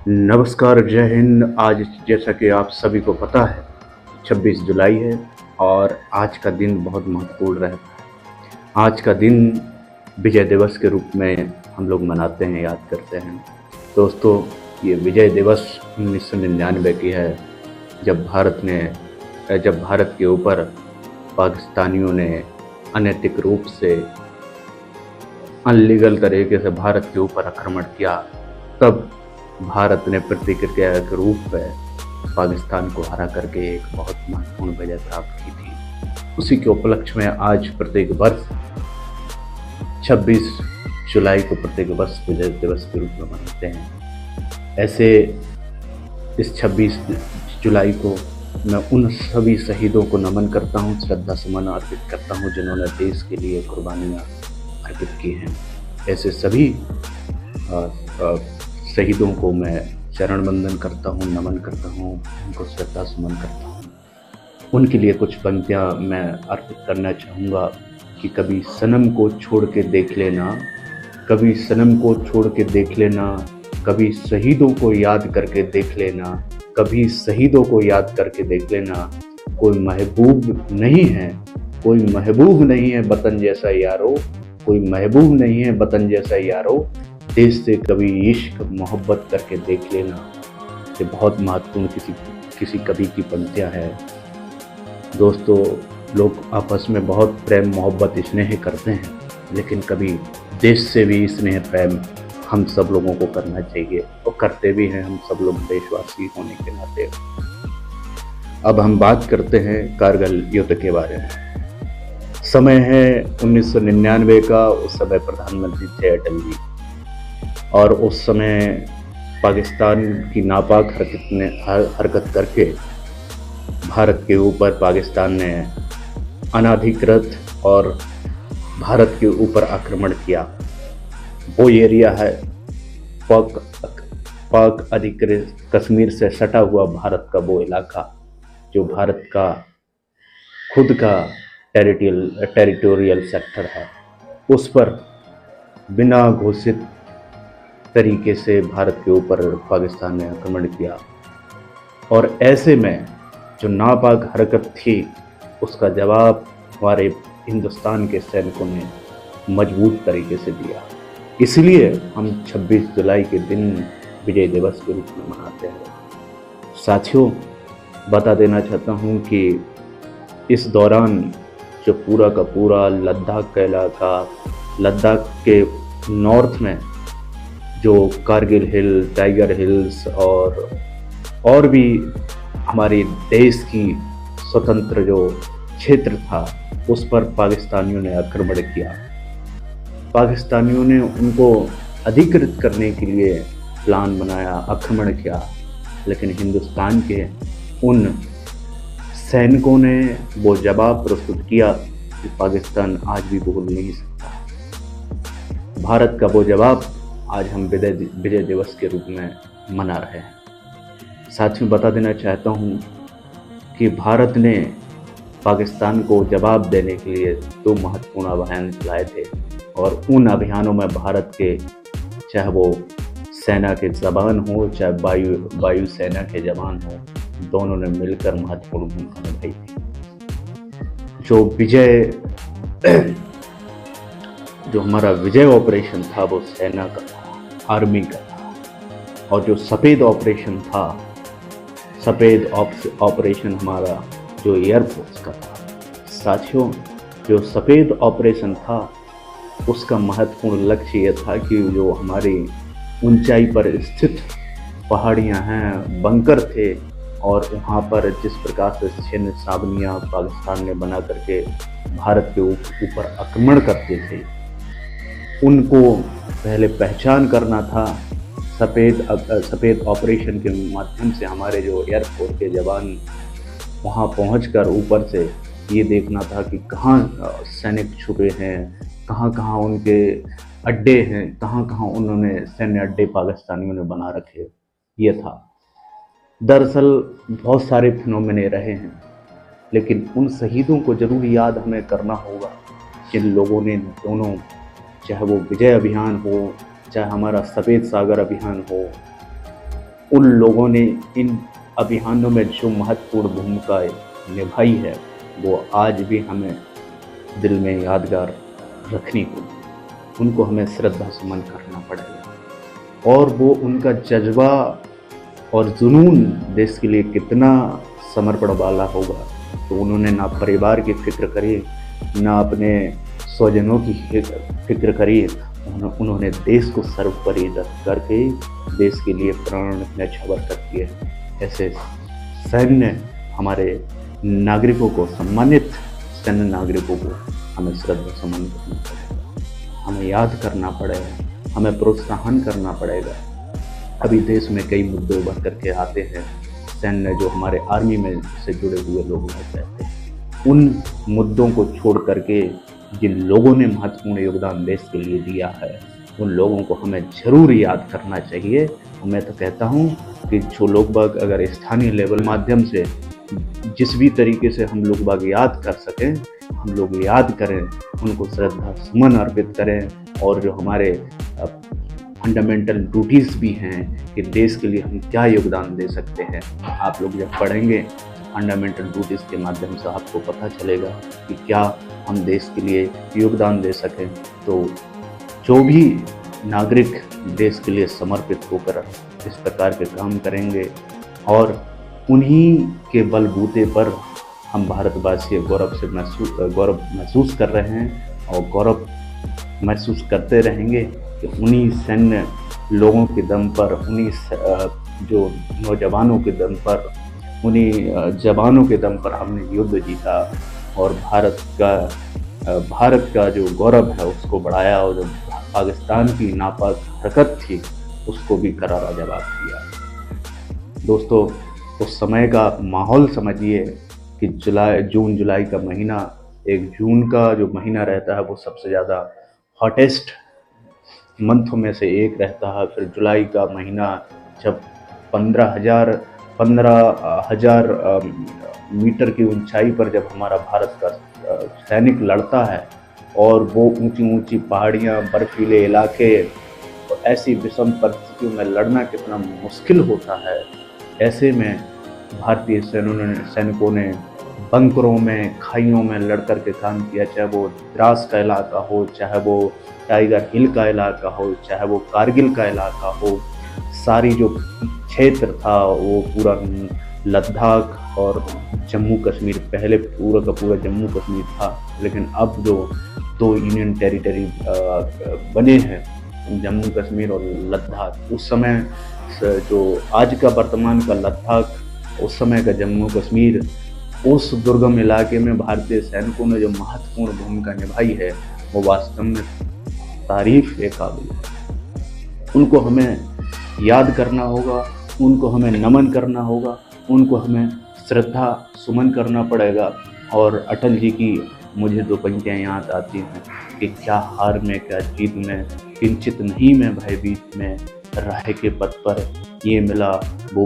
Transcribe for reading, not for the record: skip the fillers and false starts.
नमस्कार, जय हिंद। आज जैसा कि आप सभी को पता है 26 जुलाई है और आज का दिन बहुत महत्वपूर्ण रहता है। आज का दिन विजय दिवस के रूप में हम लोग मनाते हैं, याद करते हैं। दोस्तों, ये विजय दिवस 1999 की है, जब भारत के ऊपर पाकिस्तानियों ने अनैतिक रूप से अनलीगल तरीके से भारत के ऊपर आक्रमण किया। तब भारत ने प्रतिक्रिया के रूप में पाकिस्तान को हरा करके एक बहुत महत्वपूर्ण विजय प्राप्त की थी। उसी के उपलक्ष्य में आज प्रत्येक वर्ष 26 जुलाई को प्रत्येक वर्ष विजय दिवस के रूप में मनाते हैं। ऐसे इस 26 जुलाई को मैं उन सभी शहीदों को नमन करता हूँ, श्रद्धा सुमन अर्पित करता हूँ, जिन्होंने देश के लिए कुर्बानियाँ अर्पित की हैं। ऐसे सभी शहीदों को मैं चरण वंदन करता हूँ, नमन करता हूँ, उनको श्रद्धा सुमन करता हूँ। उनके लिए कुछ पंक्तियाँ मैं अर्पित करना चाहूँगा कि कभी सनम को छोड़ के देख लेना, कभी सनम को छोड़ के देख लेना, कभी शहीदों को याद करके देख लेना, कभी शहीदों को याद करके देख लेना। कोई महबूब नहीं है, कोई महबूब नहीं है वतन जैसा यारो, कोई महबूब नहीं है वतन जैसा यारो, देश से कभी इश्क मोहब्बत करके देख लेना। ये बहुत महत्वपूर्ण किसी कवि की पंक्तियाँ हैं। दोस्तों, लोग आपस में बहुत प्रेम मोहब्बत स्नेह करते हैं, लेकिन कभी देश से भी स्नेह प्रेम हम सब लोगों को करना चाहिए, और करते भी हैं हम सब लोग देशवासी होने के नाते। अब हम बात करते हैं कारगिल युद्ध के बारे में। समय है 1999 का। उस समय प्रधानमंत्री थे अटल जी, और उस समय पाकिस्तान की नापाक हरकत करके भारत के ऊपर पाकिस्तान ने अनाधिकृत और भारत के ऊपर आक्रमण किया। वो एरिया है पाक अधिकृत कश्मीर से सटा हुआ भारत का वो इलाका, जो भारत का खुद का टेरिटोरियल सेक्टर है। उस पर बिना घोषित तरीके से भारत के ऊपर पाकिस्तान ने आक्रमण किया, और ऐसे में जो नापाक हरकत थी उसका जवाब हमारे हिंदुस्तान के सैनिकों ने मजबूत तरीके से दिया। इसलिए हम 26 जुलाई के दिन विजय दिवस के रूप में मनाते हैं। साथियों, बता देना चाहता हूँ कि इस दौरान जो पूरा का पूरा लद्दाख का इलाका, लद्दाख के नॉर्थ में जो कारगिल हिल, टाइगर हिल्स और भी हमारे देश की स्वतंत्र जो क्षेत्र था, उस पर पाकिस्तानियों ने आक्रमण किया। पाकिस्तानियों ने उनको अधिकृत करने के लिए प्लान बनाया, आक्रमण किया, लेकिन हिंदुस्तान के उन सैनिकों ने वो जवाब प्रस्तुत किया कि पाकिस्तान आज भी भूल नहीं सकता। भारत का वो जवाब आज हम विजय दिवस के रूप में मना रहे हैं। साथियों, बता देना चाहता हूँ कि भारत ने पाकिस्तान को जवाब देने के लिए 2 महत्वपूर्ण अभियान चलाए थे, और उन अभियानों में भारत के, चाहे वो सेना के जवान हो, चाहे वायु सेना के जवान हो, दोनों ने मिलकर महत्वपूर्ण भूमिका निभाई थी। जो हमारा विजय ऑपरेशन था वो सेना का था, आर्मी का था, और जो सफ़ेद ऑपरेशन था, सफ़ेद ऑपरेशन हमारा जो एयरफोर्स का था। साथियों, जो सफ़ेद ऑपरेशन था उसका महत्वपूर्ण लक्ष्य ये था कि जो हमारी ऊंचाई पर स्थित पहाड़ियां हैं, बंकर थे, और वहाँ पर जिस प्रकार से छिन्न सावनियाँ पाकिस्तान ने बना करके भारत के ऊपर आक्रमण करते थे, उनको पहले पहचान करना था। सफ़ेद ऑपरेशन के माध्यम से हमारे जो एयरफोर्स के जवान वहाँ पहुंचकर ऊपर से ये देखना था कि कहाँ सैनिक छुपे हैं, कहाँ कहाँ उनके अड्डे हैं, कहाँ कहाँ उन्होंने सैन्य अड्डे पाकिस्तानियों ने बना रखे। ये था। दरअसल बहुत सारे फिनोमेने रहे हैं, लेकिन उन शहीदों को जरूर याद हमें करना होगा जिन लोगों ने दोनों, चाहे वो विजय अभियान हो, चाहे हमारा सफ़ेद सागर अभियान हो, उन लोगों ने इन अभियानों में जो महत्वपूर्ण भूमिका निभाई है वो आज भी हमें दिल में यादगार रखनी होगी। उनको हमें श्रद्धा सुमन करना पड़ेगा। और वो उनका जज्बा और जुनून देश के लिए कितना समर्पण वाला होगा। तो उन्होंने ना परिवार की फिक्र करी, ना अपने स्वजनों की फिक्र करी, उन्होंने देश को सर्वोपरि रख करके देश के लिए प्राण न्यौछावर कर दिए। ऐसे सैन्य हमारे नागरिकों को, सम्मानित सैन्य नागरिकों को हमें श्रद्धा सुमन करना पड़ेगा, हमें याद करना पड़ेगा, हमें प्रोत्साहन करना पड़ेगा। अभी देश में कई मुद्दे उभर करके आते हैं, सैन्य जो हमारे आर्मी में से जुड़े हुए लोग रहते हैं, उन मुद्दों को छोड़ करके जिन लोगों ने महत्वपूर्ण योगदान देश के लिए दिया है उन लोगों को हमें ज़रूर याद करना चाहिए। मैं तो कहता हूँ कि जो लोग बाग अगर स्थानीय लेवल माध्यम से जिस भी तरीके से हम लोग बाग याद कर सकें, हम लोग याद करें, उनको श्रद्धा सुमन अर्पित करें। और जो हमारे फंडामेंटल ड्यूटीज़ भी हैं कि देश के लिए हम क्या योगदान दे सकते हैं, आप लोग जब पढ़ेंगे फंडामेंटल ड्यूटीज़ के माध्यम से आपको पता चलेगा कि क्या हम देश के लिए योगदान दे सकें। तो जो भी नागरिक देश के लिए समर्पित होकर इस प्रकार के काम करेंगे और उन्हीं के बलबूते पर हम भारतवासी गौरव महसूस कर रहे हैं और गौरव महसूस करते रहेंगे कि उन्हीं सैन्य लोगों के दम पर, उन्हीं जो नौजवानों के दम पर, उन्हीं जवानों के दम पर हमने युद्ध जीता और भारत का जो गौरव है उसको बढ़ाया और जो पाकिस्तान की नापाक हरकत थी उसको भी करारा जवाब दिया। दोस्तों, उस समय का माहौल समझिए कि जून जुलाई का महीना, एक जून का जो महीना रहता है वो सबसे ज़्यादा हॉटेस्ट मंथों में से एक रहता है। फिर जुलाई का महीना जब 15,000 मीटर की ऊंचाई पर जब हमारा भारत का सैनिक लड़ता है और वो ऊंची ऊंची पहाड़ियाँ, बर्फीले इलाके, तो ऐसी विषम परिस्थितियों में लड़ना कितना मुश्किल होता है। ऐसे में भारतीय सैनिकों ने बंकरों में, खाइयों में लड़ कर के काम किया, चाहे वो द्रास का इलाका हो, चाहे वो टाइगर हिल का इलाका हो, चाहे वो कारगिल का इलाका हो। सारी जो क्षेत्र था वो पूरा लद्दाख और जम्मू कश्मीर, पहले पूरा का पूरा जम्मू कश्मीर था, लेकिन अब जो 2 यूनियन टेरिटरी बने हैं, जम्मू कश्मीर और लद्दाख, उस समय जो आज का वर्तमान का लद्दाख, उस समय का जम्मू कश्मीर, उस दुर्गम इलाके में भारतीय सैनिकों ने जो महत्वपूर्ण भूमिका निभाई है वो वास्तव में तारीफ के काबिल है। उनको हमें याद करना होगा, उनको हमें नमन करना होगा, उनको हमें श्रद्धा सुमन करना पड़ेगा। और अटल जी की मुझे 2 पंक्तियाँ याद आती हैं कि क्या हार में क्या जीत में, किंचित नहीं मैं भयभीत में, राह के पथ पर ये मिला वो